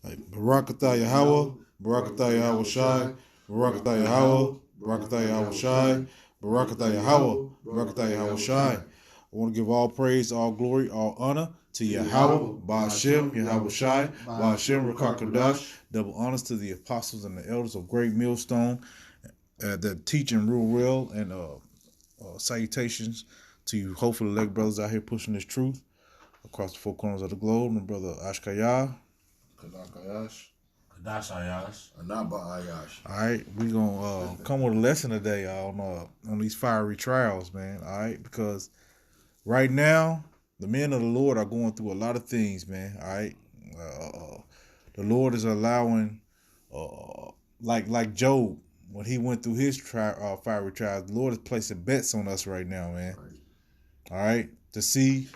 Barakatah Yahweh, Barakatah Yahweh Shai, Barakatah Yahweh, Barakatah Yahweh Shai, Barakatah Yahweh, Barakatah Yahweh Shai. I want to give all praise, all glory, all honor to Yahweh, Ba'ashem, Yahweh Shai, Ba'ashem, Rakakadash. Double honors to the apostles and the elders of Great Millstone that teach and rule well, and salutations to you, hopefully, elect brothers out here pushing this truth across the four corners of the globe. My brother Ashkaya. Kadakayash. Kadash Ayash. Anaba Ayash. All right, we gonna come with a lesson today on these fiery trials, man. All right, because right now the men of the Lord are going through a lot of things, man. All right, the Lord is allowing, like Job when he went through his fiery trials. The Lord is placing bets on us right now, man. All right, to see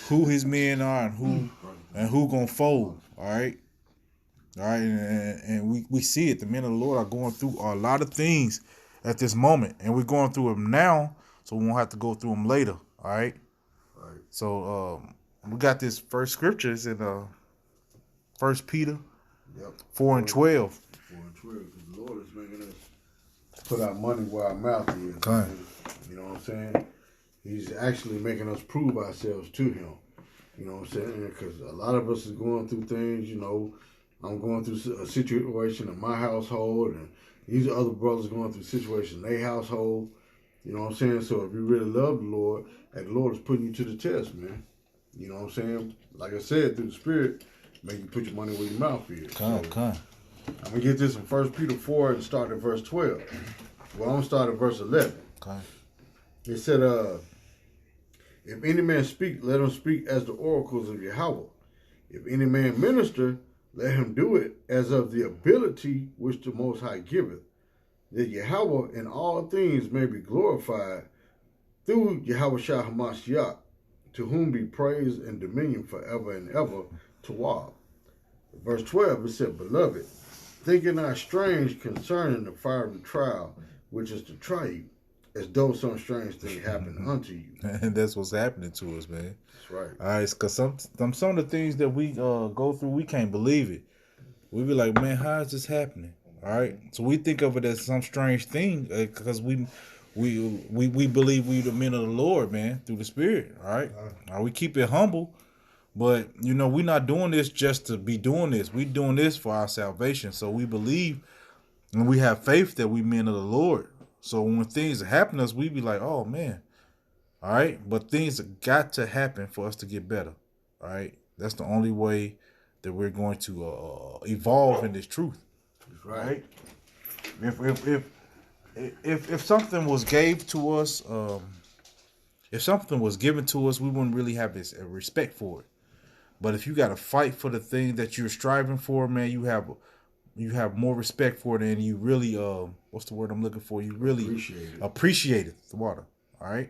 who His men are and who gonna fold. All right. All right, and we see it. The men of the Lord are going through a lot of things at this moment, and we're going through them now, so we won't have to go through them later. All right. Right. So we got this first scriptures in 1 Peter 4:12. 4:12. Because the Lord is making us put our money where our mouth is. Okay. You know what I'm saying? He's actually making us prove ourselves to Him. You know what I'm saying? Because a lot of us is going through things, you know. I'm going through a situation in my household, and these other brothers going through situations in their household. You know what I'm saying? So if you really love the Lord, and the Lord is putting you to the test, man. You know what I'm saying? Like I said, through the Spirit, make you put your money where your mouth is. Come. I'm going to get this in 1 Peter 4 and start at verse 12. Well, I'm going to start at verse 11. Okay. It said, if any man speak, let him speak as the oracles of Yahweh. If any man minister, let him do it as of the ability which the Most High giveth, that Yahweh in all things may be glorified through Yahweh Shah Hamashiach, to whom be praise and dominion forever and ever, Tawab. Verse 12, it said, Beloved, think it not strange concerning the fiery trial, which is to try you, as though some strange thing happened unto you. And that's what's happening to us, man. That's right. All right, because some of the things that we go through, we can't believe it. We be like, man, how is this happening? All right, so we think of it as some strange thing because we believe we the men of the Lord, man, through the Spirit. All right, we keep it humble, but you know we're not doing this just to be doing this. We're doing this for our salvation. So we believe and we have faith that we men of the Lord. So when things happen to us, we be like, oh man. All right, but things got to happen for us to get better. All right, that's the only way that we're going to evolve in this truth. That's right. If something was gave to us, if something was given to us, we wouldn't really have this respect for it. But if you got to fight for the thing that you're striving for, man, you have more respect for it, and you really what's the word I'm looking for? You really appreciate it. The water. All right.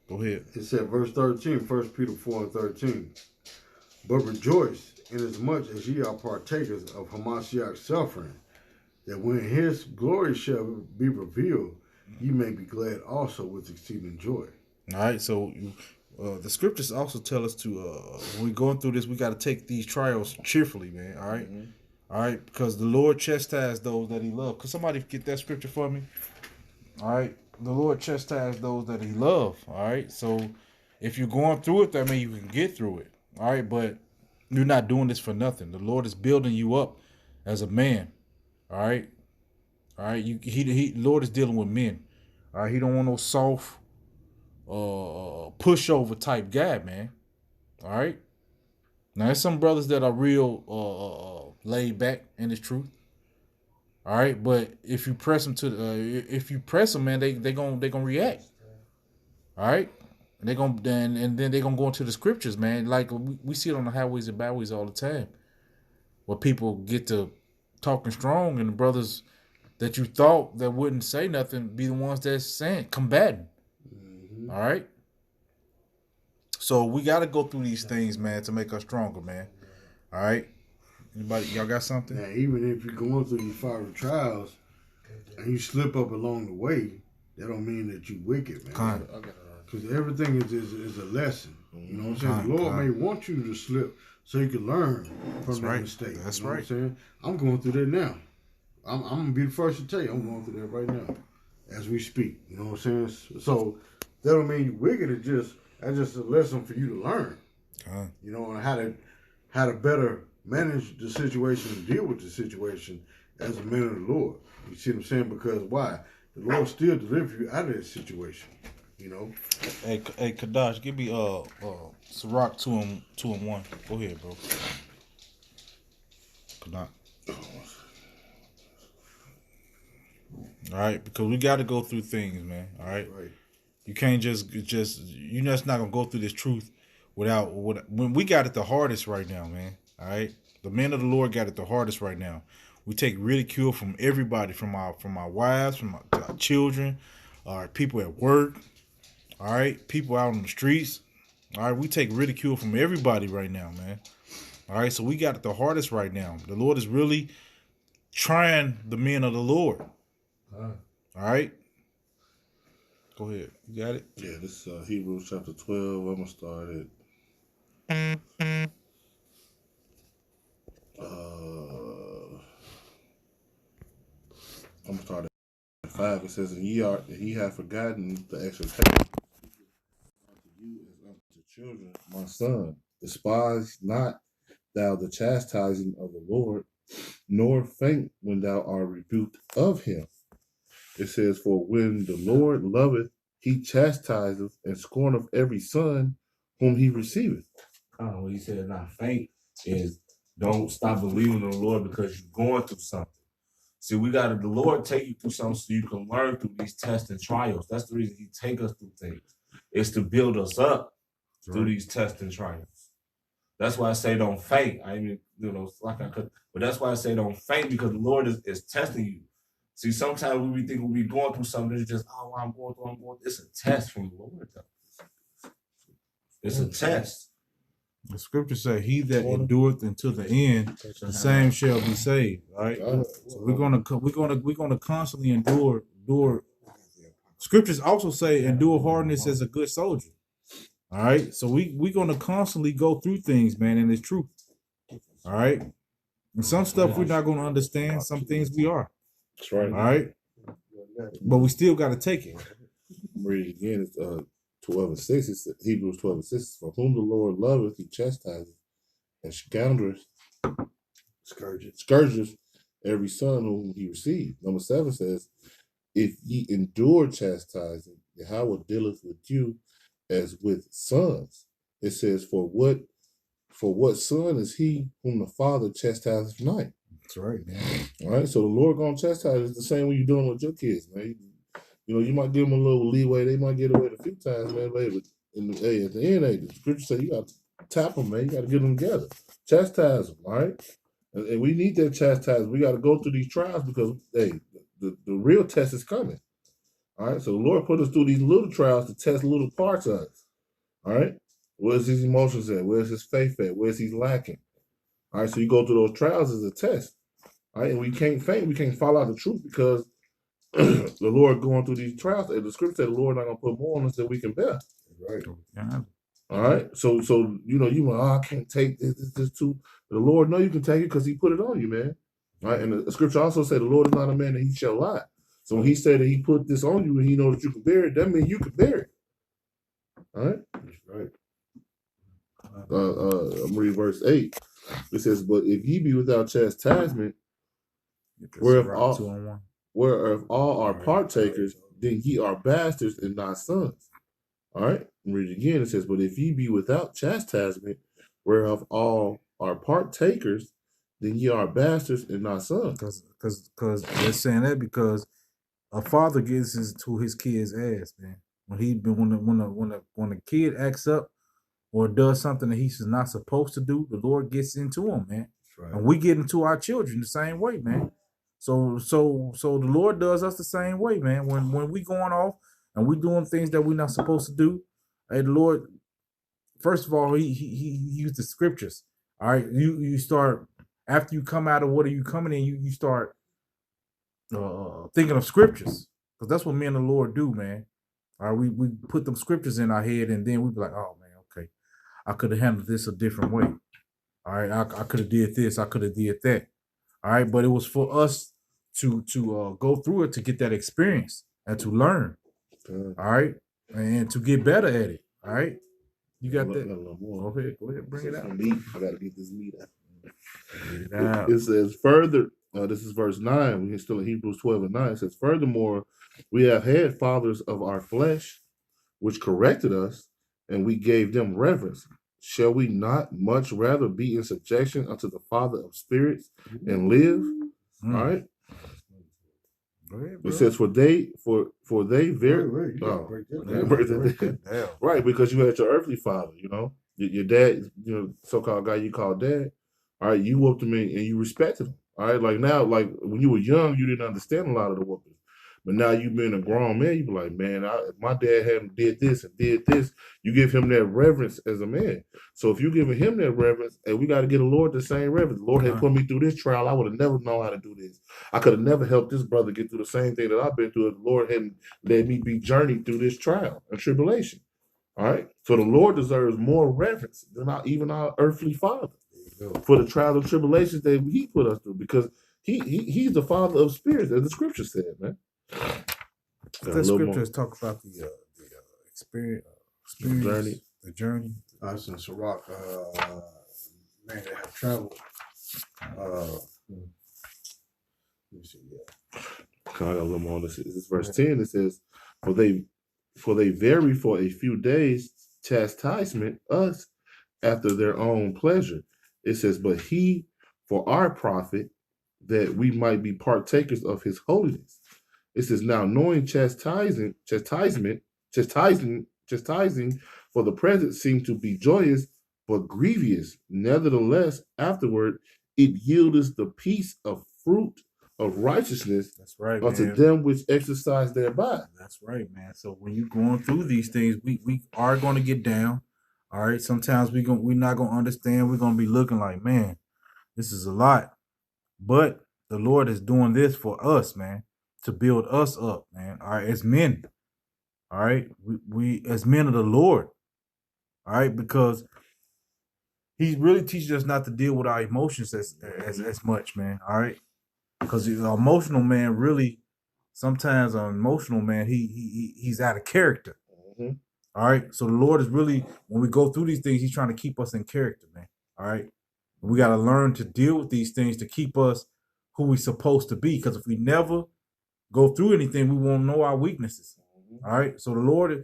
Go ahead. It said, verse 13, 1 Peter 4 and 13. But rejoice, inasmuch as ye are partakers of Hamashiach's suffering, that when his glory shall be revealed, ye may be glad also with exceeding joy. All right, so the scriptures also tell us to, when we're going through this, we got to take these trials cheerfully, man. All right? Mm-hmm. All right, because the Lord chastised those that He loved. Could somebody get that scripture for me? All right. The Lord chastised those that He loved. All right. So if you're going through it, that means you can get through it. All right. But you're not doing this for nothing. The Lord is building you up as a man. All right. All right. Lord is dealing with men. All right. He don't want no soft, pushover type guy, man. All right. Now there's some brothers that are real laid back in this truth. All right, but if you press them man, they gonna react. All right, and then they gonna go into the scriptures, man. Like we see it on the highways and byways all the time, where people get to talking strong, and the brothers that you thought that wouldn't say nothing be the ones that's saying combating. Mm-hmm. All right, so we got to go through these things, man, to make us stronger, man. All right. Anybody, y'all got something? Now, even if you're going through these fiery trials and you slip up along the way, that don't mean that you wicked, man. Because everything is a lesson. You know what I'm saying? The Lord may want you to slip so you can learn from That's that right. mistake. That's you know right. What I'm saying? I'm going through that now. I'm gonna be the first to tell you I'm going through that right now, as we speak. You know what I'm saying? So that don't mean you wicked. That's just a lesson for you to learn. You know, and how to better manage the situation and deal with the situation as a man of the Lord. You see what I'm saying? Because why? The Lord still deliver you out of that situation. You know. Hey, Kadash, give me Ciroc 2-in-1. Go ahead, bro. Kadash. All right, because we got to go through things, man. All right. Right. You can't just you're just not gonna go through this truth without when we got it the hardest right now, man. All right, the men of the Lord got it the hardest right now. We take ridicule from everybody, from our wives, from our children, our people at work. All right, people out on the streets. All right, we take ridicule from everybody right now, man. All right, so we got it the hardest right now. The Lord is really trying the men of the Lord. All right. Go ahead. You got it? Yeah, this is Hebrews chapter 12. I'm going to start at I'm going to start at 5. It says, and ye have forgotten the exhortation unto you as unto children, my son. Despise not thou the chastising of the Lord, nor faint when thou art rebuked of him. It says, for when the Lord loveth, he chastiseth and scorneth every son whom he receiveth. What he said, not faint, is don't stop believing in the Lord because you're going through something. See, the Lord take you through something so you can learn through these tests and trials. That's the reason he take us through things. It's to build us up through these tests and trials. That's why I say don't faint. I mean, like I could, but that's why I say don't faint, because the Lord is testing you. See, sometimes we think we'll be going through something, it's just, I'm going through. It's a test from the Lord, though. It's a test. The scripture say, "He that endureth until the end, the same shall be saved." Right. So we're gonna constantly endure. Scriptures also say, "Endure hardness as a good soldier." All right. So we're gonna constantly go through things, man, and it's truth. All right. And some stuff we're not gonna understand. Some things we are. That's right. All right. But we still got to take it. Read it again. It's 12:6. It's Hebrews 12:6. For whom the Lord loveth, he chastises and scourges every son whom he received. Number 7 says, if ye endure chastising, Yahweh dealeth with you as with sons. It says, for what son is he whom the Father chastises night? That's right, man. All right, so the Lord gonna chastise. It's the same way you're doing with your kids, man. You might give them a little leeway. They might get away a few times, man. But at the end, the scripture say you got to tap them, man. You got to get them together, chastise them, all right. And we need that chastisement. We got to go through these trials because, the real test is coming. All right, so the Lord put us through these little trials to test little parts of us. All right, where's his emotions at? Where's his faith at? Where's he lacking? All right, so you go through those trials as a test. All right, and we can't faint. We can't fall out the truth because the Lord going through these trials. And the scripture said the Lord not gonna put more on us than we can bear. Right. Yeah. All right. So I can't take this too. The Lord know you can take it because he put it on you, man. All right. And the scripture also said the Lord is not a man that he shall lie. So when he said that he put this on you and he knows that you can bear it, that means you can bear it. All right. That's right. I'm reading verse 8. It says, but if ye be without chastisement, whereof all are partakers, then ye are bastards and not sons. All right, read it again. It says, but if ye be without chastisement, whereof all are partakers, then ye are bastards and not sons. Because they're saying that because a father gets to his kid's ass, man. When a kid acts up or does something that he's not supposed to do, the Lord gets into him, man. Right. And we get into our children the same way, man. So the Lord does us the same way, man. When we going off and we doing things that we're not supposed to do, hey, the Lord, first of all, he used the scriptures. All right, you start after you come out of what are you coming in, you start thinking of scriptures, because that's what me and the Lord do, man. All right, we put them scriptures in our head, and then we be like, oh man, okay, I could have handled this a different way. All right, I could have did this, I could have did that. All right, but it was for us to go through it to get that experience and to learn. Okay. All right, and to get better at it. All right, you got Got that. a little more. Go ahead, bring it out. Some meat. I gotta get this meat out. Get it out. It says further, this is verse 9. We're still in Hebrews 12 and 9. It says, furthermore, we have had fathers of our flesh, which corrected us, and we gave them reverence. Shall we not much rather be in subjection unto the Father of spirits and live? Mm. All right. Go ahead, It bro. says, for they very Wait, you gotta oh. break that Yeah, down. break that Break down. that down. Right, because you had your earthly father, you know, your dad, you know, so-called guy you call dad. All right, you whooped him and you respected him. All right, like now, like when you were young, you didn't understand a lot of the whoopings. But now you being a grown man, you be like, man, if my dad hadn't did this and did this, you give him that reverence as a man. So if you giving him that reverence, and we got to get the Lord the same reverence. The Lord had put me through this trial. I would have never known how to do this. I could have never helped this brother get through the same thing that I've been through if the Lord hadn't let me be journeyed through this trial and tribulation. All right. So the Lord deserves more reverence than even our earthly father for the trials and tribulations that he put us through, because he's the father of spirits, as the scripture said, man. The scriptures talk about the experience, journey. the journey. Us in Sirach, man that have traveled. Let me see, yeah. I got a little more on this. This is verse 10. It says, for they vary for a few days chastisement us after their own pleasure. It says, but he for our profit, that we might be partakers of his holiness. It says, now knowing chastising for the present seems to be joyous, but grievous. Nevertheless, afterward it yieldeth the peace of fruit of righteousness. That's right, unto man. them which exercise thereby. That's right, man. So when you're going through these things, we are going to get down. All right. Sometimes we're not gonna understand. We're gonna be looking like, man, this is a lot. But the Lord is doing this for us, man, to build us up, man. All right, as men. All right. We as men of the Lord. All right, because He really teaches us not to deal with our emotions as much, man. All right. Because an emotional man really, sometimes an emotional man, he's out of character. Mm-hmm. All right. So the Lord is really, when we go through these things, He's trying to keep us in character, man. All right. We got to learn to deal with these things to keep us who we're supposed to be. Because if we never go through anything, we won't know our weaknesses. Mm-hmm. All right. So the Lord,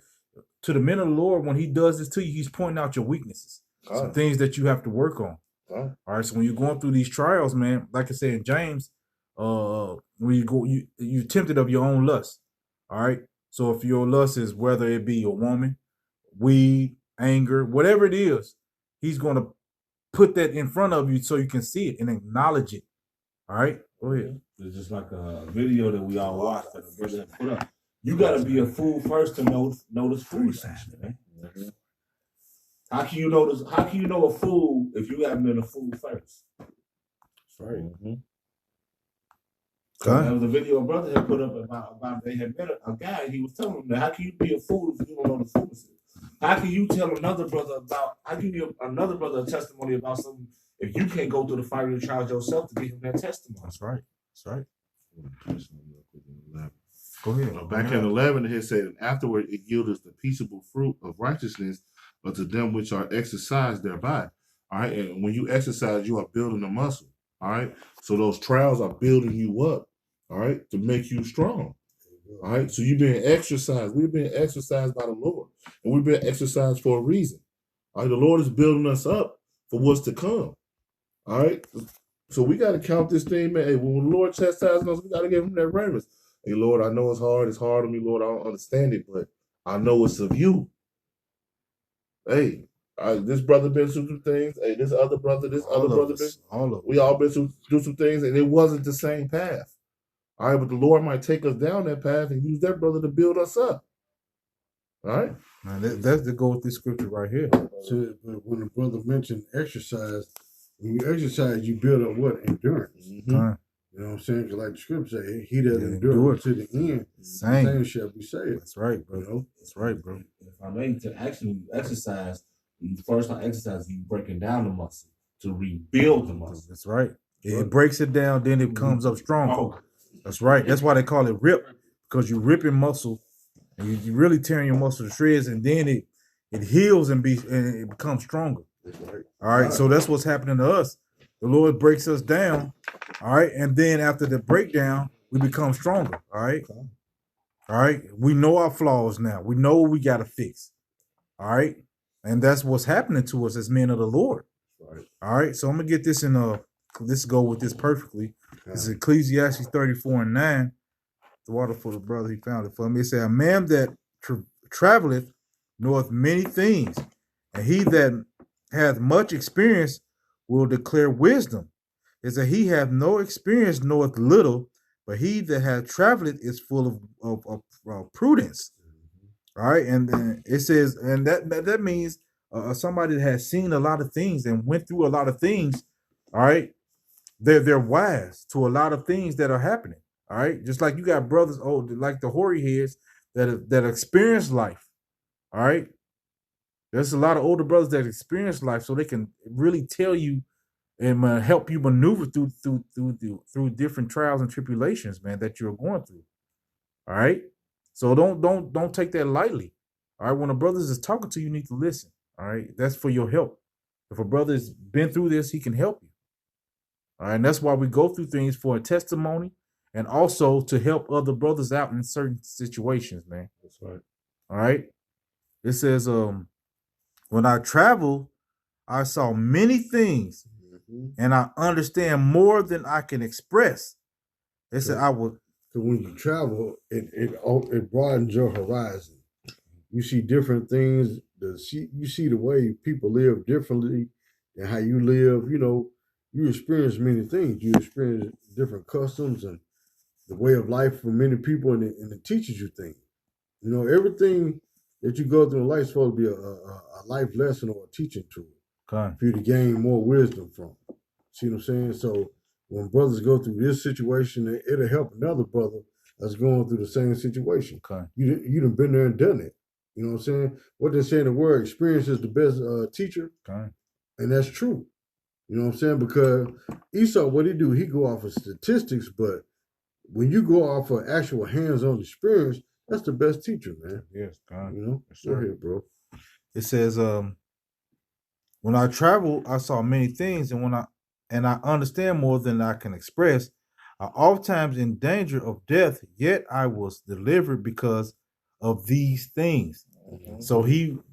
to the men of the Lord, when He does this to you, He's pointing out your weaknesses, some things that you have to work on. All right. So when you're going through these trials, man, like I said in James, when you go, you're tempted of your own lust. All right. So if your lust is whether it be a woman, weed, anger, whatever it is, He's going to put that in front of you so you can see it and acknowledge it. All right. Go ahead. It's just like a video that we all watched that a brother had put up. You got to be a fool first to notice foolishness, man. Mm-hmm. How can you know this? How can you know a fool if you haven't been a fool first? That's right. Mm-hmm. So there was a video a brother had put up about they had met a guy. He was telling him that how can you be a fool if you don't know the foolishness? How can you tell another brother about? How can you give another brother a testimony about something if you can't go through the fiery trials yourself to give him that testimony? That's right. That's right. Go ahead. Back in 11, it said, and afterward it yieldeth the peaceable fruit of righteousness unto them which are exercised thereby. All right. And when you exercise, you are building a muscle. All right. So those trials are building you up. All right. To make you strong. All right. So you're being exercised. We're being exercised by the Lord. And we're being exercised for a reason. All right. The Lord is building us up for what's to come. All right. So we got to count this thing, man. Hey, when the Lord chastises us, we got to give him that reverence. Hey, Lord, I know it's hard. It's hard on me, Lord. I don't understand it, but I know it's of you. Hey, this brother been through some things. Hey, this other brother, we all been through some things, and it wasn't the same path. All right, but the Lord might take us down that path and use that brother to build us up. All right? Man, that's the go with this scripture right here. So when the brother mentioned exercise, when you exercise, you build up what? Endurance. Mm-hmm. You know what I'm saying? Because like the scripture say, he that endures to the end, same shall be saved. That's right, bro. You know? That's right, bro. If I mean to actually exercise, you first time exercise, you breaking down the muscle. to rebuild the muscle. That's right. It breaks it down, then it comes up stronger. Oh, That's right. That's why they call it rip, because you're ripping muscle, and you're really tearing your muscle to shreds, and then it heals and it becomes stronger. That's right. All right. So that's what's happening to us. The Lord breaks us down. All right. And then after the breakdown, we become stronger. All right. All right. We know our flaws now. We know what we got to fix. All right. And that's what's happening to us as men of the Lord. Right. All right. So I'm going to get this in let's go with this perfectly. This is Ecclesiastes 34:9. The water for the brother, he found it for me. It said, a man that traveleth knoweth many things, and he that hath much experience will declare wisdom. It said, he hath no experience knoweth little, but he that hath traveled is full of prudence. All right. And then it says, and that means somebody that has seen a lot of things and went through a lot of things. All right. They're wise to a lot of things that are happening. All right. Just like you got brothers, like the hoary heads that experience life. All right. There's a lot of older brothers that experience life, so they can really tell you and help you maneuver through different trials and tribulations, man, that you're going through. All right. So don't take that lightly. All right. When a brother is talking to you, you need to listen. All right. That's for your help. If a brother's been through this, he can help you. All right. And that's why we go through things for a testimony and also to help other brothers out in certain situations, man. That's right. All right. It says, when I travel, I saw many things, and I understand more than I can express. It said I would. So when you travel, it broadens your horizon. You see different things. You see the way people live differently than how you live. You know, you experience many things. You experience different customs and the way of life for many people, and it teaches you things. You know, everything that you go through in life is supposed to be a life lesson or a teaching tool for you to gain more wisdom from. See what I'm saying? So when brothers go through this situation, it'll help another brother that's going through the same situation. You done been there and done it. You know what I'm saying? What they say in the word, experience is the best teacher. And that's true. You know what I'm saying? Because Esau, what he do, he go off of statistics, but when you go off of actual hands-on experience, that's the best teacher, man. Yes, God. You know? Go ahead, bro. It says, when I travel, I saw many things, and I understand more than I can express. I oftentimes in danger of death, yet I was delivered because of these things. Mm-hmm. So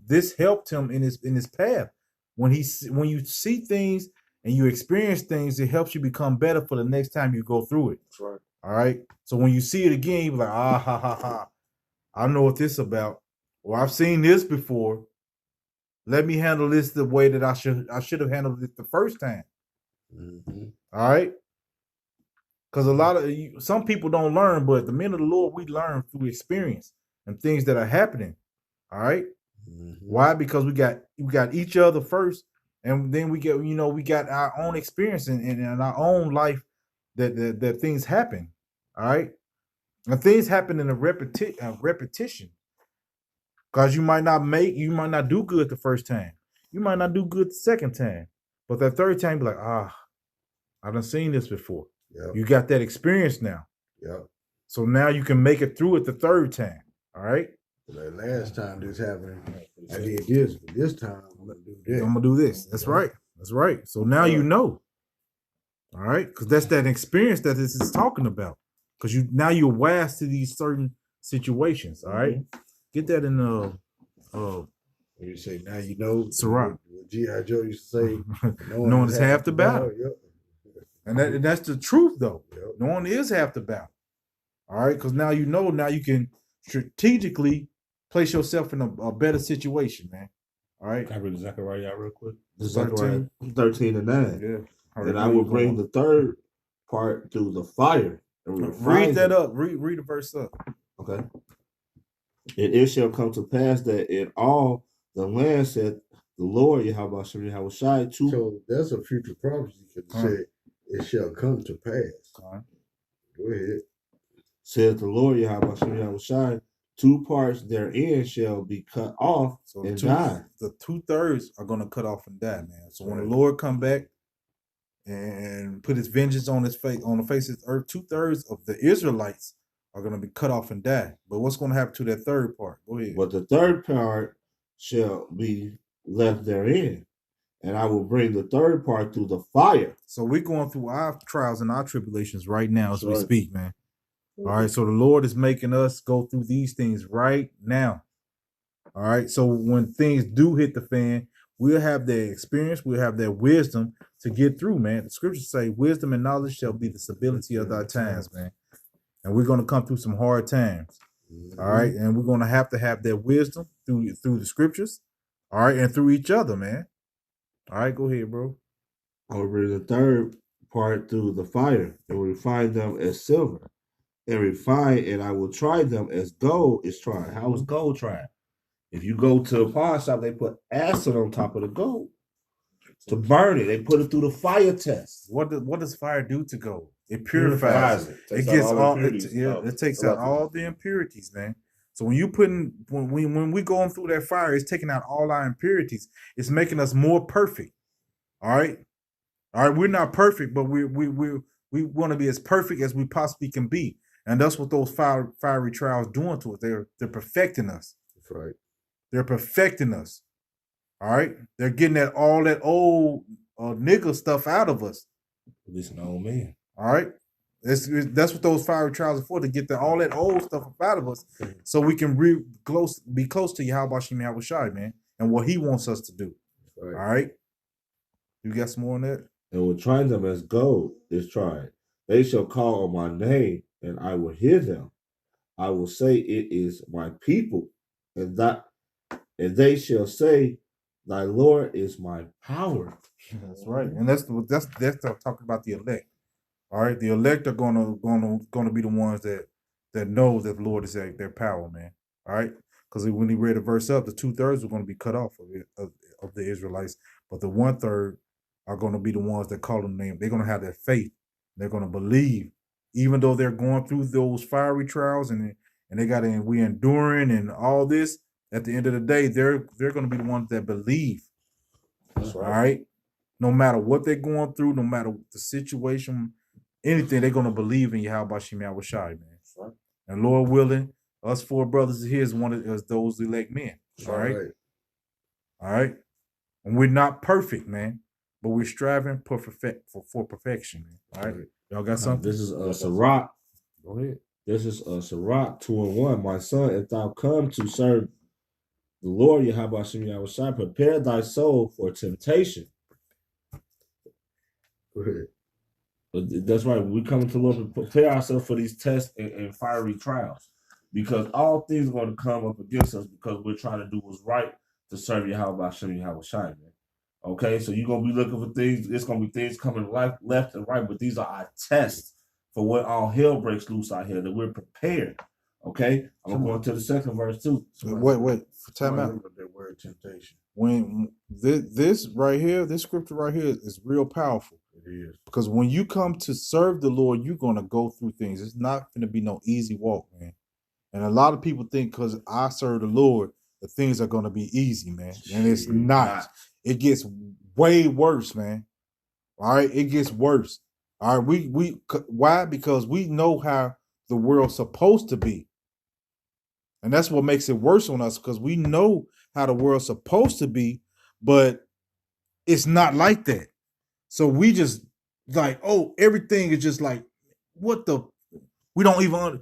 this helped him in his path. When you see things and you experience things, it helps you become better for the next time you go through it. That's right. All right. So when you see it again, you be like, ha ha ha. I know what this is about. Or I've seen this before. Let me handle this the way that I should have handled it the first time. Mm-hmm. All right. Because some people don't learn, but the men of the Lord, we learn through experience and things that are happening. All right. Mm-hmm. Why? Because we got each other first, and then we got our own experience in our own life that things happen. All right. And things happen in a repetition. Because you might not do good the first time. You might not do good the second time. But that third time, be like, I done seen this before. Yep. You got that experience now. Yep. So now you can make it through it the third time. All right? Like last time this happened, I did this, but this time I'm going to do this. I'm going to do this. That's right. That's right. So now you know. All right? Because that's that experience that this is talking about. Because now you're wise to these certain situations. All right? Mm-hmm. Get that in you say now you know. Sirach. What G.I. Joe used to say, knowing is half the battle. Yep. And that's the truth, though. Yep. Knowing is half the battle. All right, because now you know. Now you can strategically place yourself in a better situation, man. All right. Can I read Zechariah real quick? Zechariah 13:9. Yeah. And I will bring the third part through the fire. Read that up. Read the verse up. Okay. And it shall come to pass that in all the land, said the Lord Yahweh Shai too. So that's a future prophecy because it said it shall come to pass. Go ahead. Said the Lord Yahweh Shai, 2 parts therein shall be cut off and die. The 2/3 are going to cut off and die, man. So when the Lord come back, and put his vengeance on his face on the face of the earth. 2/3 of the Israelites are going to be cut off and die. But what's going to happen to that third part? Go ahead. But the third part shall be left therein, and I will bring the third part through the fire. So we're going through our trials and our tribulations right now as we Right. speak, man. All right. So the Lord is making us go through these things right now. All right. So when things do hit the fan, we'll have the experience, we'll have that wisdom to get through, man. The scriptures say, wisdom and knowledge shall be the stability of thy times, man. And we're going to come through some hard times. All right. And we're going to have that wisdom through the scriptures. All right. And through each other, man. All right. Go ahead, bro. I will bring the third part through the fire, and will refine them as silver, and refine, and I will try them as gold is tried. How is gold tried? If you go to a pawn shop, they put acid on top of the gold to burn it. They put it through the fire test. What does fire do to gold? It purifies it. It Takes out gets all all impurities it takes out all the impurities, man. So when you when we going through that fire, it's taking out all our impurities. It's making us more perfect. All right. We're not perfect, but we want to be as perfect as we possibly can be, and that's what those fiery trials doing to us. They're perfecting us. That's right. They're perfecting us. All right. They're getting all that old nigga stuff out of us. This an old man. All right. That's what those fiery trials are for, to get all that old stuff out of us so we can be close to Yahweh Shem Yahweh Shai, man, and what he wants us to do. Right. All right. You got some more on that? And will try them as gold is tried. They shall call on my name, and I will hear them. I will say, it is my people, and they shall say, thy Lord is my power. That's right. And that's talking about the elect. All right. The elect are gonna be the ones that know that the Lord is their power, man. All right. Because when he read the verse up, the 2/3 are going to be cut off of the Israelites, but the 1/3 are going to be the ones that call them name. They're going to have that faith. They're going to believe, even though they're going through those fiery trials and we enduring and all this. At the end of the day, they're going to be the ones that believe. That's right. All right. No matter what they're going through, no matter the situation, anything, they're going to believe in Yahweh Shem Yahweh Shai, man. Right. And Lord willing, us 4 brothers here is one of those elect men. All right. All right. And we're not perfect, man, but we're striving for perfection, man. All right. Y'all got something? This is Sirach. Go ahead. This is Sirach 2:1. My son, if thou come to serve the Lord Yahweh Shem Yahweh Shai, prepare thy soul for temptation. Go ahead. But that's right. When we come to the Lord, prepare ourselves for these tests and fiery trials, because all things are going to come up against us because we're trying to do what's right to serve Yahweh Shem Yahweh Shai, man. Okay, so you're gonna be looking for things. It's gonna be things coming left and right, but these are our tests for when all hell breaks loose out here, that we're prepared. Okay, I'm gonna go into the second verse too. Wait, for time out. That word temptation. When this right here, this scripture right here is real powerful. It is. Because when you come to serve the Lord, you're gonna go through things. It's not gonna be no easy walk, man. And a lot of people think because I serve the Lord, the things are gonna be easy, man. And it's not. It gets way worse, man. All right, it gets worse. All right, why? Because we know how the world's supposed to be, and that's what makes it worse on us. Because we know how the world's supposed to be, but it's not like that. So we just like, oh, everything is just like, what the? We don't even.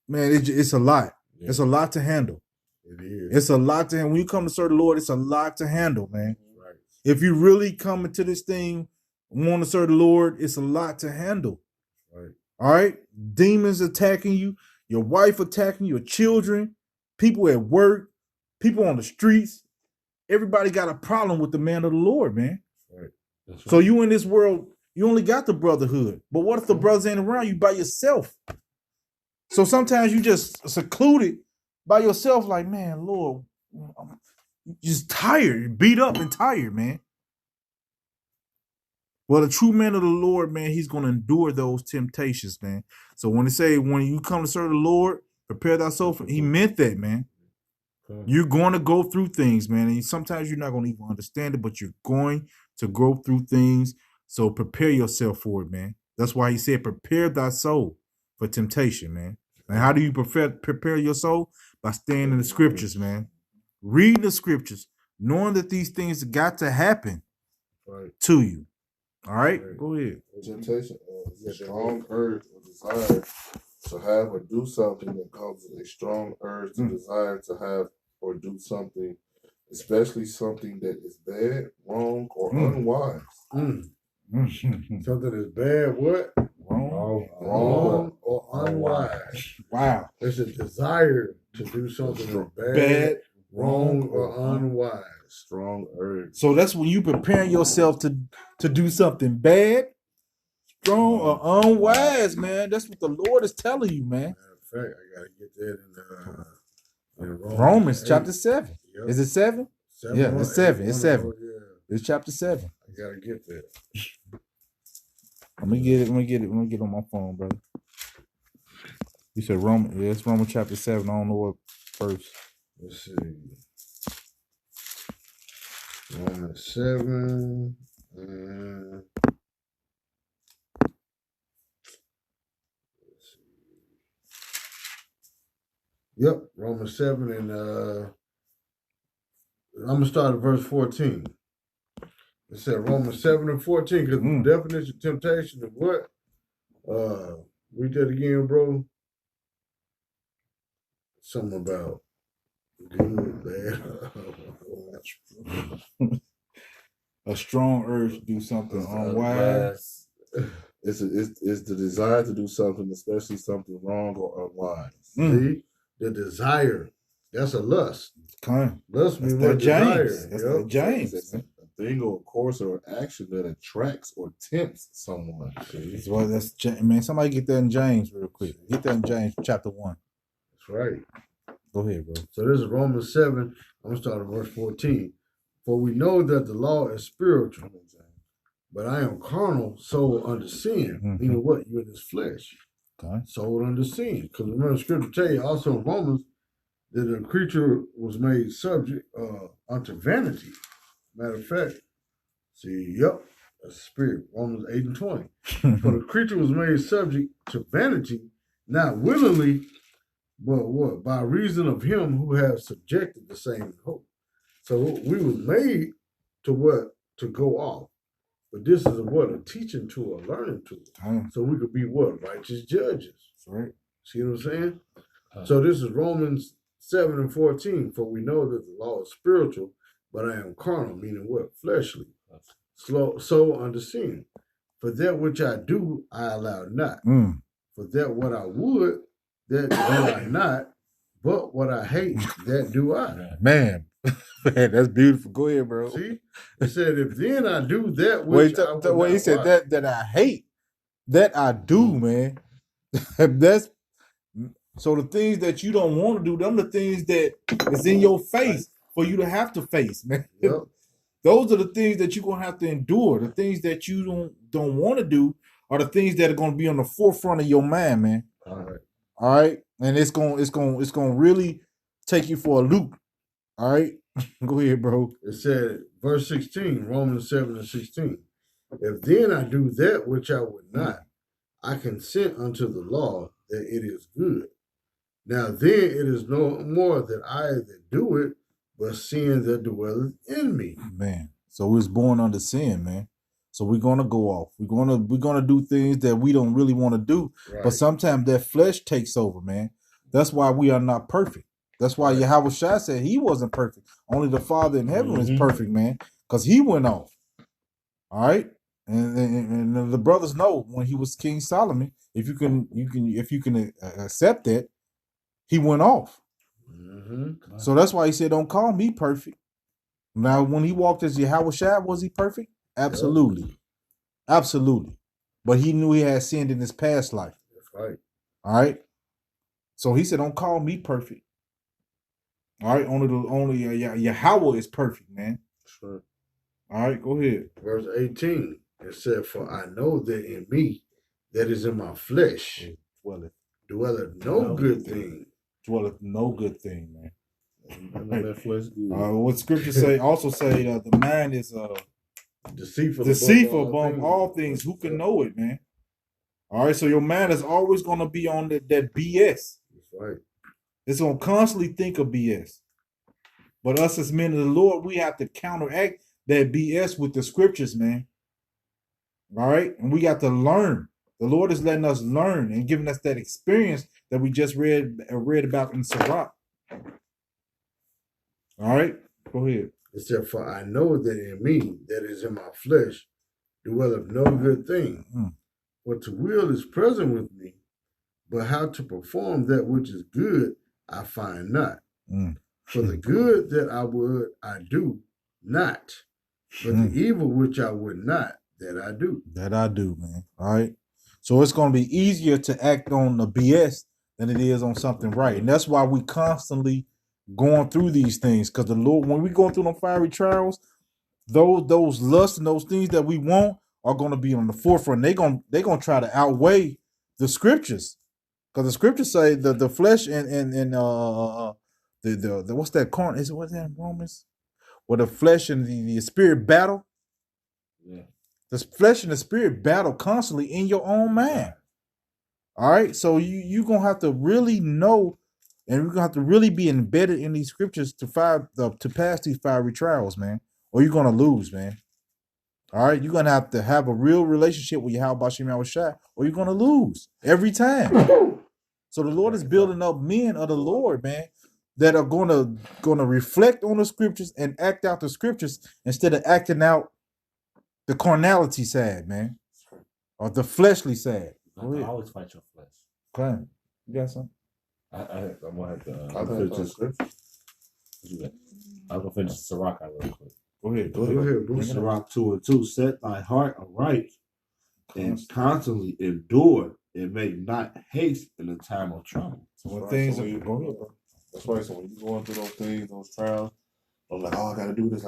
Man, it's a lot. Yeah. It's a lot to handle. It is. It's a lot to handle. When you come to serve the Lord, it's a lot to handle, man. Right. If you really come into this thing, want to serve the Lord, it's a lot to handle. Right. All right? Demons attacking you, your wife attacking your children, people at work, people on the streets. Everybody got a problem with the man of the Lord, man. Right. That's right. So you in this world, you only got the brotherhood. But what if the brothers ain't around you by yourself? So sometimes you just secluded by yourself, like, man, Lord, I'm just tired, beat up and tired, man. Well, the true man of the Lord, man, he's going to endure those temptations, man. So when they say, when you come to serve the Lord, prepare thyself, he meant that, man. Okay. You're going to go through things, man. And sometimes you're not going to even understand it, but you're going to go through things So prepare yourself for it, man. That's why he said, prepare thy soul for temptation, man. And how do you prepare your soul? By staying in the scriptures, man. Reading the scriptures, knowing that these things got to happen Right. to you. All right? Right. Go ahead. Temptation is a strong urge or desire to have or do something that causes a strong urge to desire to have or do something, especially something that is bad, wrong, or unwise. Something is bad, what? Wrong or unwise. Wow. It's a desire to do something that's bad, wrong, or unwise. Strong urge. So that's when you preparing yourself to do something bad, strong, or unwise, man. That's what the Lord is telling you, man. Matter of fact, I gotta get that in Romans 8. chapter 7. Yep. Is it 7? 7 Yeah, or it's 8, 7. one It's of 7. those, yeah. It's chapter 7. I gotta get that. Let me get it on my phone, brother. You said Romans. Yeah, it's Romans chapter 7. I don't know what verse. Let's see. 7. And yep, Romans 7, and I'm gonna start at verse 14. It said Romans 7 and 14, because the definition of temptation is what? Read that again, bro. Something about good, bad. A strong urge to do something unwise. It's the desire to do something, especially something wrong or unwise. See, the desire. That's a lust. Lust means what? Desire. That's the James. It's a thing or a course or an action that attracts or tempts someone. See? Well, that's man. Somebody get that in James real quick. Get that in James chapter 1. That's right. Go ahead, bro. So this is Romans 7. I'm gonna start at verse 14. For we know that the law is spiritual, but I am carnal, sold under sin. Meaning what? You're in this flesh. Okay. Sold under sin. Because remember, the scripture tell you also in Romans that the creature was made subject unto vanity. Matter of fact, see, yep, that's the spirit. Romans 8 and 20. For the creature was made subject to vanity, not willingly, but what? By reason of him who has subjected the same in hope. So we was made to what? To go off. But this is what? A teaching tool, a learning tool. So we could be what? Righteous judges. That's right. See what I'm saying? So this is Romans 7 and 14. For we know that the law is spiritual, but I am carnal, meaning what? Fleshly. So under sin. For that which I do, I allow not. For that what I would, that do I not. But what I hate, that do I. Man, that's beautiful. Go ahead, bro. See? It said, if then I do that which I would Wait, he said that I hate, that I do, man. That's so the things that you don't want to do, them the things that is in your face for you to have to face, man. Yep. Those are the things that you're gonna have to endure. The things that you don't want to do are the things that are gonna be on the forefront of your mind, man. All right. And it's gonna really take you for a loop. All right. Go ahead, bro. It said, verse 16, Romans 7 and 16. If then I do that which I would not, I consent unto the law that it is good. Now then it is no more that I that do it, but sin that dwelleth in me. Man. So we're born under sin, man. So we're gonna go off. We're gonna do things that we don't really want to do. Right. But sometimes that flesh takes over, man. That's why we are not perfect. That's why Yahweh Shai said he wasn't perfect. Only the Father in heaven is perfect, man. Because he went off. All right. And the brothers know when he was King Solomon, if you can accept that, he went off. So that's why he said, don't call me perfect. Now, when he walked as Yahweh Shai, was he perfect? Absolutely. Absolutely. But he knew he had sinned in his past life. That's right. All right. So he said, don't call me perfect. All right. Only Yahweh is perfect, man. Sure. All right. Go ahead. Verse 18. It said, for I know that in me, that is in my flesh, dwelleth no good thing. Dwelleth no good thing, man. That flesh good. What scripture say? Also say the mind is Deceitful above all things. Who can know it, man? All right, so your mind is always going to be on that BS. That's right. It's going to constantly think of BS. But us as men of the Lord, we have to counteract that BS with the scriptures, man. All right, and we got to learn. The Lord is letting us learn and giving us that experience that we just read about in Sirach. All right, go ahead. It said, "For I know that in me, that is in my flesh, dwelleth no good thing. For to will is present with me, but how to perform that which is good, I find not. For the good that I would, I do not, but the evil which I would not, that I do." That I do, man. All right. So it's going to be easier to act on the BS than it is on something right. And that's why we constantly going through these things. Because the Lord, when we going through them fiery trials, those lusts and those things that we want are going to be on the forefront. They're going to try to outweigh the scriptures. Because the scriptures say the flesh and the what's that corn? Is it what's that in Romans? Where the flesh and the spirit battle. Yeah. The flesh and the spirit battle constantly in your own mind. All right. So you're going to have to really know, and we're going to have to really be embedded in these scriptures to pass these fiery trials, man. Or you're going to lose, man. All right. You're going to have a real relationship with Yahweh Bashim Yahushua, or you're going to lose every time. So the Lord is building up men of the Lord, man, that are going to reflect on the scriptures and act out the scriptures instead of acting out the carnality side, man, or the fleshly side. I always fight your flesh. Okay, you got something? I'm gonna have to finish this scripture. I'm gonna finish Sirach real quick. Go ahead, bro. Sirach 2:2. Set thy heart aright and constantly endure and make not haste in the time of trouble. So when things are go ahead, bro. That's right. So when you're going through those things, those trials, I'm like, oh, I gotta do this.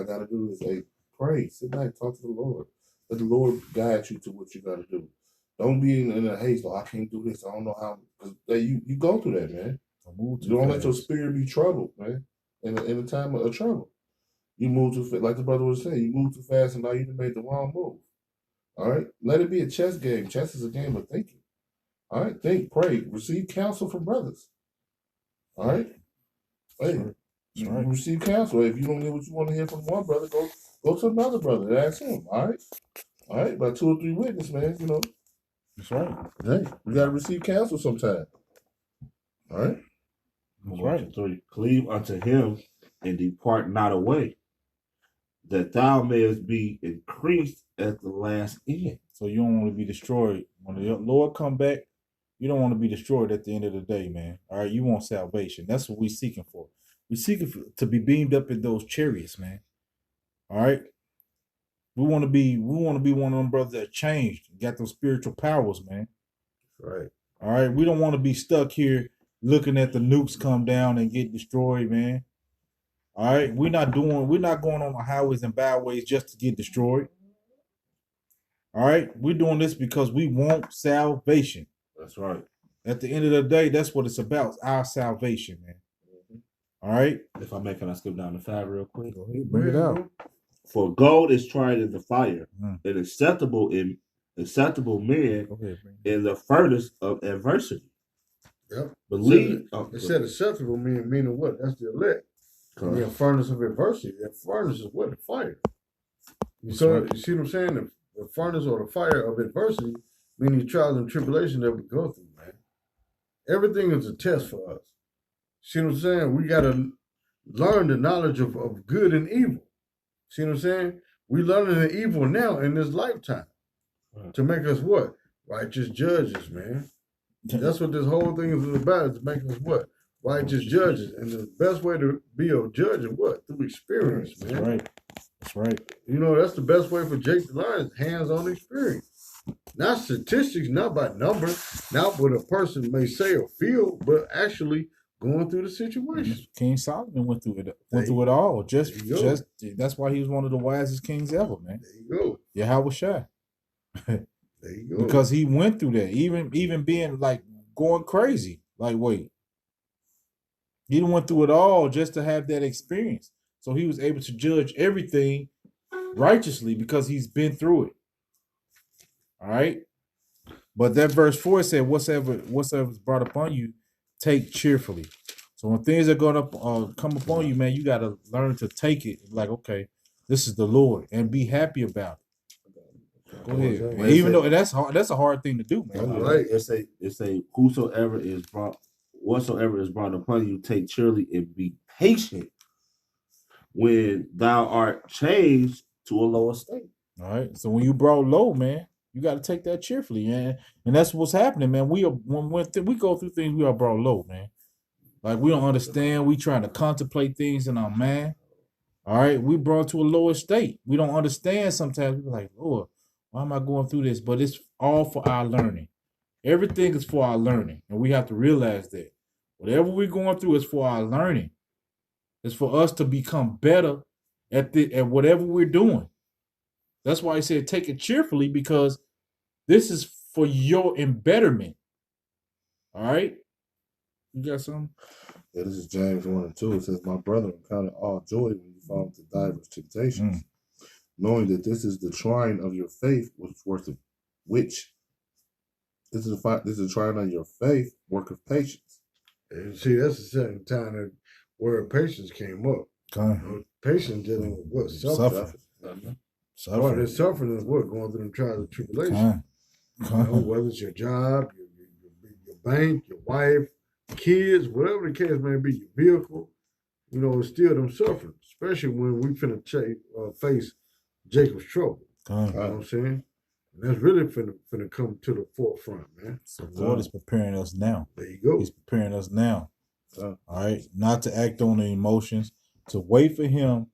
Hey, pray, sit back, talk to the Lord. Let the Lord guide you to what you gotta do. Don't be in a haste. Oh, I can't do this. I don't know how. Because you go through that, man. You don't let your spirit be troubled, man. In a time of trouble, you move too fast. Like the brother was saying, you move too fast, and now you made the wrong move. All right, let it be a chess game. Chess is a game of thinking. All right, think, pray, receive counsel from brothers. All right, hey, you receive counsel. If you don't get what you want to hear from one brother, go to another brother and ask him. All right, by 2 or 3 witnesses, man. You know. That's right. Hey, we gotta receive counsel sometime. All right. That's right. 3. Cleave unto him and depart not away, that thou mayest be increased at the last end. So you don't want to be destroyed when the Lord come back. You don't want to be destroyed at the end of the day, man. All right, you want salvation. That's what we're seeking for. We're seeking to be beamed up in those chariots, man. All right. We want to be one of them brothers that changed, got those spiritual powers, man. Right. All right. We don't want to be stuck here looking at the nukes come down and get destroyed, man. All right. We're not going on the highways and byways just to get destroyed. All right. We're doing this because we want salvation. That's right. At the end of the day, that's what it's about. It's our salvation, man. All right. If I may, can I skip down to 5 real quick? Go ahead, bring it out. For gold is tried in the fire, and acceptable man in the furnace of adversity. Yep. Believe. It said acceptable meaning what? That's the elect. The furnace of adversity. That furnace is what? The fire. You see what I'm saying? The furnace or the fire of adversity, meaning trials and tribulation that we go through, man. Everything is a test for us. See what I'm saying? We got to learn the knowledge of good and evil. See what I'm saying? We learning the evil now in this lifetime to make us what? Righteous judges, man. That's what this whole thing is about, is making us what? Righteous judges. And the best way to be a judge is what? Through experience, man. That's right. That's right. You know, that's the best way for Jake to learn is hands-on experience. Not statistics, not by numbers, not what a person may say or feel, but actually going through the situation. King Solomon went through it all. Just that's why he was one of the wisest kings ever, man. There you go. Yahweh Shai. There you go. Because he went through that, even being like going crazy. Like, wait, he went through it all just to have that experience. So he was able to judge everything righteously because he's been through it. All right. But that verse 4 said, whatsoever is brought upon you, take cheerfully. So when things are going to come upon you, man, you got to learn to take it. Like, okay, this is the Lord, and be happy about it. Go ahead, man. Even though that's hard, that's a hard thing to do, man. Right. It say whatsoever is brought upon you, take cheerfully and be patient when thou art changed to a lower state. All right. So when you brought low, man, you got to take that cheerfully, man. And that's what's happening, man. We go through things, we are brought low, man. Like we don't understand. We trying to contemplate things in our mind. All right. We brought to a lower state. We don't understand sometimes. We're like, Lord, why am I going through this? But it's all for our learning. Everything is for our learning. And we have to realize that. Whatever we're going through is for our learning. It's for us to become better at whatever we're doing. That's why he said take it cheerfully, because this is for your embetterment. All right? You got something? Yeah, this is James 1 and 2. It says, my brethren, count it all joy when you fall into divers temptations, knowing that this is the trying of your faith, which this is the trying of your faith, work of patience. And see, that's the second time that word patience came up. Patience dealing with what? Suffering. Part of the suffering is what? Going through them trials and tribulations. You know, whether it's your job, your bank, your wife, kids, whatever the case may be, your vehicle, you know, it's still them suffering, especially when we finna face Jacob's trouble. You know what I'm saying? And that's really finna come to the forefront, man. So the Lord is preparing us now. There you go. He's preparing us now. All right. Not to act on the emotions, to wait for him.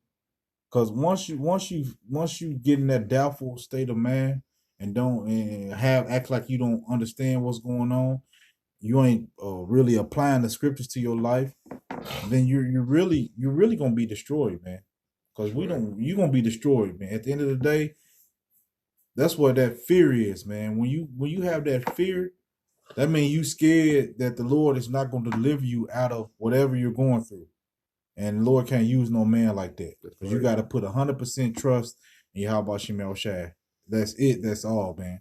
Because once you get in that doubtful state of mind and act like you don't understand what's going on, you ain't really applying the scriptures to your life, then you're really gonna be destroyed, man. Because you're gonna be destroyed, man. At the end of the day, that's what that fear is, man. When you have that fear, that means you scared that the Lord is not going to deliver you out of whatever you're going through. And the Lord can't use no man like that. Because you got to put 100% trust in Yahweh Shem El Shai. That's it. That's all, man.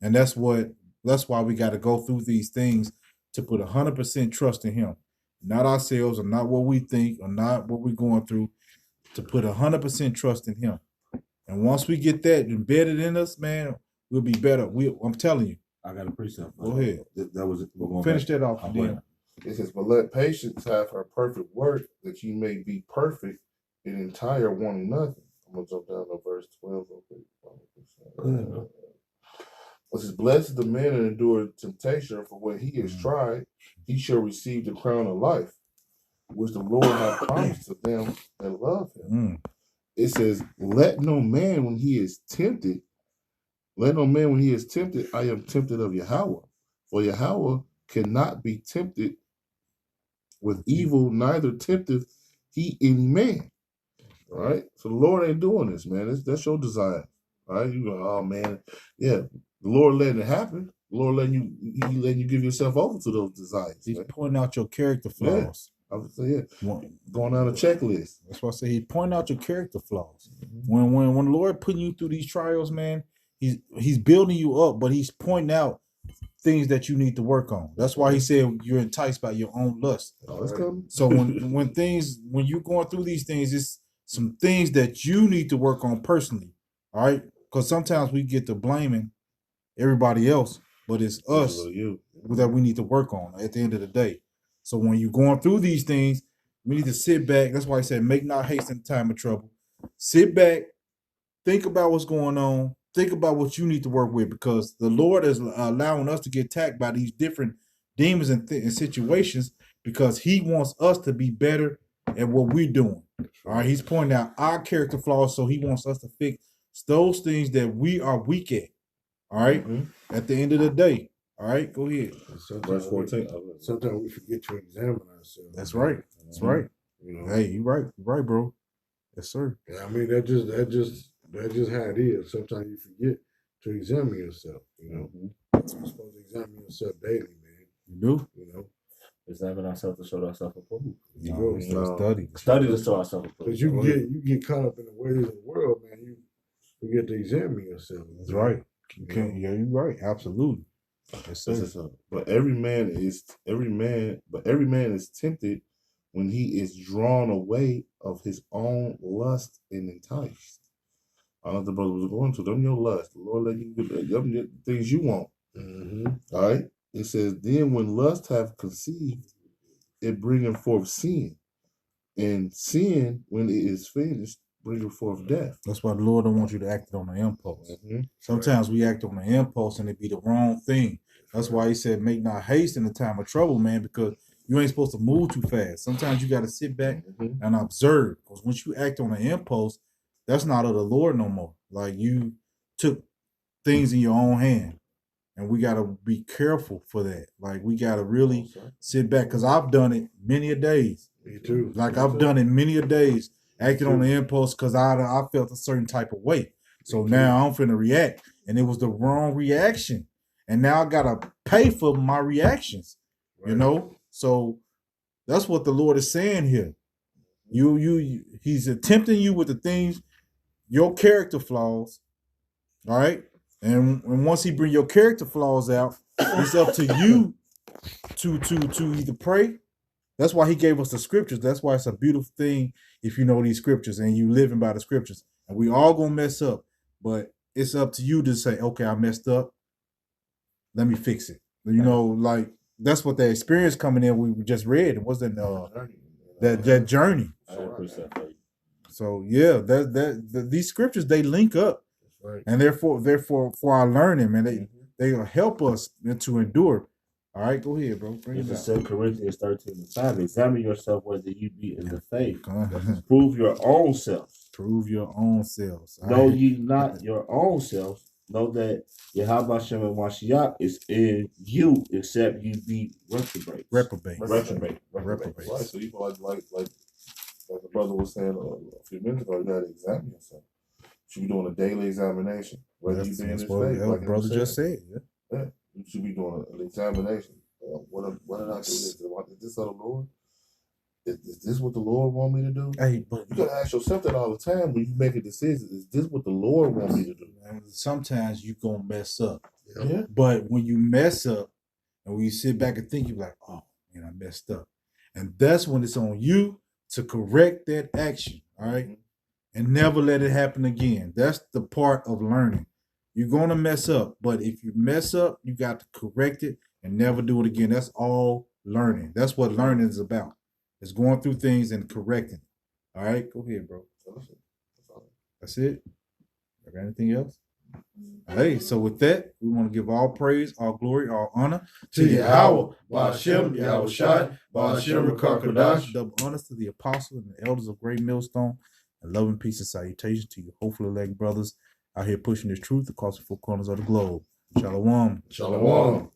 And that's why we got to go through these things, to put 100% trust in him. Not ourselves, or not what we think, or not what we're going through. To put 100% trust in him. And once we get that embedded in us, man, we'll be better. I'm telling you. I got a precept. Go ahead. That was finish that off. It says, but let patience have her perfect work, that you may be perfect and entire, wanting nothing. I'm going to jump down to verse 12. It says, blessed is the man that endureth temptation, for when he is tried, he shall receive the crown of life, which the Lord hath promised to them that love him. It says, let no man when he is tempted, I am tempted of Yahweh. For Yahweh cannot be tempted with evil, neither tempteth he any man. All right? So the Lord ain't doing this, man. That's your desire. All right? You go, oh man, yeah. The Lord letting it happen. The Lord letting you give yourself over to those desires. He's pointing out your character flaws. I would say, going down a checklist. That's why I say he point out your character flaws. When the Lord putting you through these trials, man, he's building you up, but he's pointing out things that you need to work on. That's why he said you're enticed by your own lust. So when you're going through these things, it's some things that you need to work on personally. All right, because sometimes we get to blaming everybody else, but it's us that we need to work on at the end of the day. So when you're going through these things, we need to sit back. That's why I said make not haste in time of trouble. Sit back, think about what's going on, think about what you need to work with, because the Lord is allowing us to get attacked by these different demons and situations because he wants us to be better at what we're doing. All right, he's pointing out our character flaws, so he wants us to fix those things that we are weak at. All right, at the end of the day. All right, go ahead. Verse 14. Sometimes we forget to examine ourselves. That's right. That's right. You know, hey, you're right. You're right, bro. Yes, sir. Yeah, I mean that's just how it is. Sometimes you forget to examine yourself. You know, you're supposed to examine yourself daily, man. You do. You know, examine ourselves to show ourselves approved. Study to show ourselves approved. Because you get caught up in the ways of the world, man. forget to examine yourself. That's right. You can't. Yeah, you're right. Absolutely. Yes, sir. But every man is tempted when he is drawn away of his own lust and enticed. I know the brother was going to them your lust. The Lord let you get the things you want. All right. It says, then when lust have conceived, it bringeth forth sin. And sin, when it is finished, bringeth forth death. That's why the Lord don't want you to act on the impulse. Sometimes we act on the impulse and it be the wrong thing. That's why he said, make not haste in the time of trouble, man, because you ain't supposed to move too fast. Sometimes you got to sit back and observe. Because once you act on the impulse, that's not of the Lord no more. Like you took things in your own hand. And we got to be careful for that. Like we got to really sit back. Because I've done it many a days. Me too. Like I've done it many a days, acting on the impulse because I felt a certain type of way. So now I'm finna react. And it was the wrong reaction. And now I gotta pay for my reactions. You know? So that's what the Lord is saying here. He's tempting you with the things, your character flaws. All right. And once he bring your character flaws out, it's up to you to either pray. That's why he gave us the scriptures. That's why it's a beautiful thing if you know these scriptures and you living by the scriptures. And we all gonna mess up, but it's up to you to say, okay, I messed up. Let me fix it. You know, like that's what the experience coming in. We just read. It wasn't that journey. So yeah, these scriptures they link up, and therefore for our learning, man, they help us to endure. All right, go ahead, bro. Bring This it is 2 Corinthians 13:5. Examine yourself whether you be in the faith. Prove your own selves. Prove your own selves. Know ye not your own selves. Know that Yahweh Shem and Mashiach is in you, except you be reprobate. Reprobate. Right. So you like the brother was saying a few minutes ago, you got to examine yourself. You should be doing a daily examination. Whether you be in this faith, like brother just said. Yeah. You should be doing an examination. What did I do this? Is this of the Lord? Is this what the Lord want me to do? Hey, but you gotta ask yourself that all the time when you make a decision. Is this what the Lord want me to do? Sometimes you gonna mess up. Yeah. But when you mess up and when you sit back and think, you're like, oh man, I messed up. And that's when it's on you to correct that action. All right. And never let it happen again. That's the part of learning. You're gonna mess up, but if you mess up, you got to correct it and never do it again. That's all learning. That's what learning is about. It's going through things and correcting. All right, go ahead, bro. That's it. I got anything else? Hey, so with that, we want to give all praise, all glory, all honor to Yahweh, Ba'ashem, Yahweh Shai, Ba'ashem, Rakakadash. Double honors to the apostles and the elders of Great Millstone, and love and peace and salutation to you, hopefully elect brothers out here pushing this truth across the four corners of the globe. Shalom. Shalom.